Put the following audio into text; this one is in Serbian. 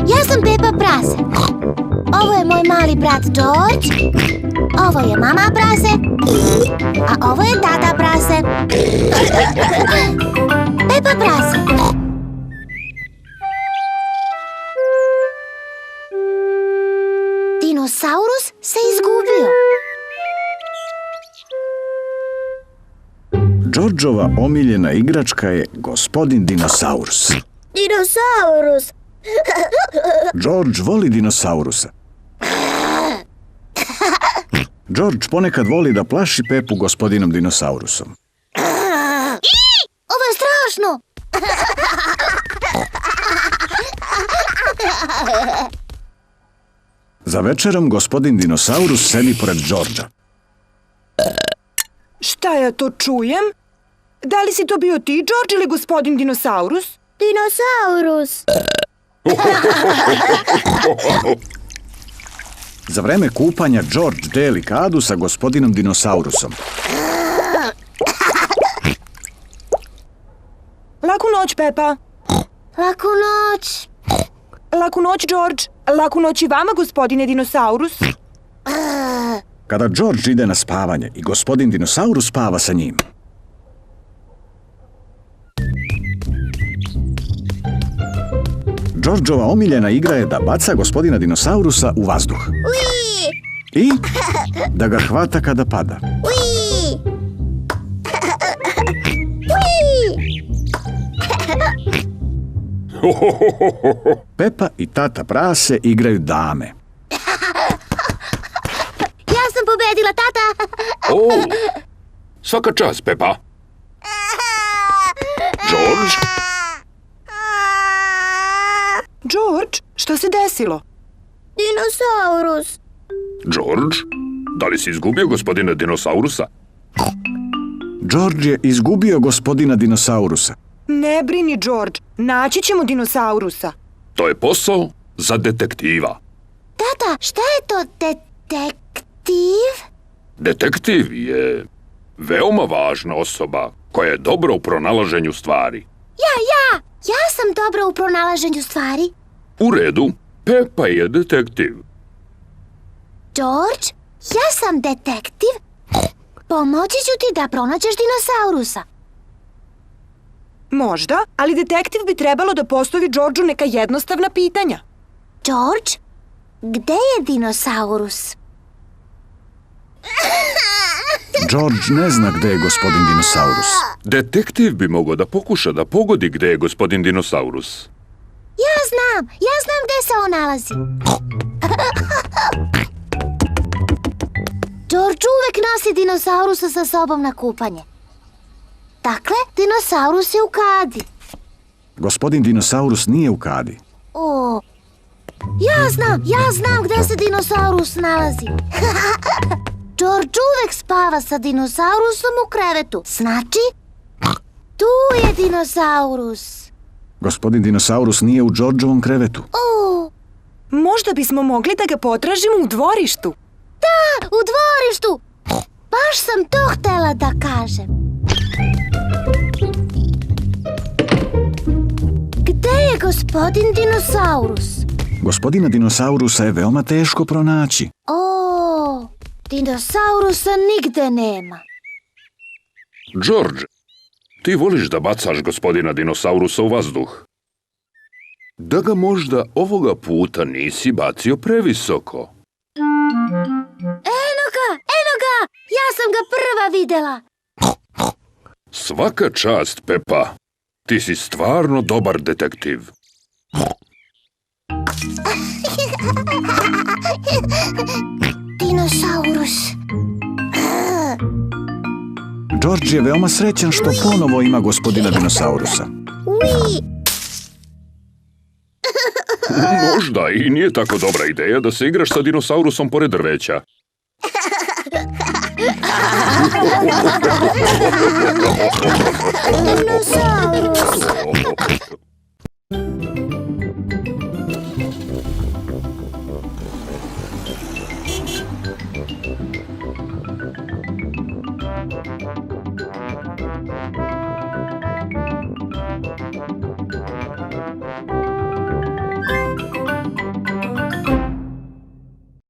Ja sam Pepa prase. Ovo je moj mali brat George. Ovo je mama prase. A ovo je tata prase. Pepa prase. Dinosaurus se izgubio. Georgeova omiljena igračka je gospodin dinosaurus. Dinosaurus. George voli dinosaurusa. George ponekad voli da plaši Pepu gospodinom dinosaurusom. Ovo je strašno. Za večerom gospodin dinosaurus sedi pored Georgea. Šta ja to čujem? Da li si to bio ti, George, ili gospodin dinosaurus? Dinosaurus. Za vreme kupanja George deli kadu sa gospodinom dinosaurusom. Laku noć, Pepa. Laku noć. Laku noć, George. Laku noć i vama, gospodine dinosaurus. Kada George ide na spavanje i gospodin dinosaurus spava sa njim. Georgeova omiljena igra je da baca gospodina dinosaurusa u vazduh. Ui! I da ga hvata kada pada. Ui! Ui! Pepa i tata prase igraju dame. Ja sam pobedila, tata! O, svaka čast, Pepa. George? George, šta se desilo? Dinosaurus. George? Da li si izgubio gospodina dinosaurusa? George je izgubio gospodina dinosaurusa. Ne brini, George. Naći ćemo dinosaurusa. To je posao za detektiva. Tata, šta je to detektiv? Detektiv je veoma važna osoba koja je dobra u pronalaženju stvari. Ja sam dobra u pronalaženju stvari. U redu, Pepa je detektiv. George, ja sam detektiv. Pomoći ću ti da pronađeš dinosaurusa. Možda, ali detektiv bi trebalo da postavi Georgeu neka jednostavna pitanja. George, gde je dinosaurus? George ne zna gde je gospodin dinosaurus. Detektiv bi mogao da pokuša da pogodi gde je gospodin dinosaurus. Ja znam gde se on nalazi. George uvek nosi dinosaurusa sa sobom na kupanje. Dakle, dinosaurus je u kadi. Gospodin dinosaurus nije u kadi. O, ja znam gde se dinosaurus nalazi. George uvek spava sa dinosaurusom u krevetu. Znači, tu je dinosaurus. Gospodin dinosaurus nije u Georgeovom krevetu. O, Možda bismo mogli da ga potražimo u dvorištu. da, u dvorištu. Baš sam to htela da kažem. Gde je gospodin dinosaurus? Gospodina dinosaurusa je veoma teško pronaći. O, dinosaurusa nigde nema. George, ti voliš da bacaš gospodina dinosaurusa u vazduh. Da ga možda ovoga puta nisi bacio previsoko. Eno ga, ja sam ga prva videla. Svaka čast, Pepa. Ti si stvarno dobar detektiv. Dinosaurus. George je veoma srećan što ponovo ima gospodina dinosaurusa. Ui, Možda i nije tako dobra ideja da se igraš sa dinosaurusom pored drveća. dinosaurus.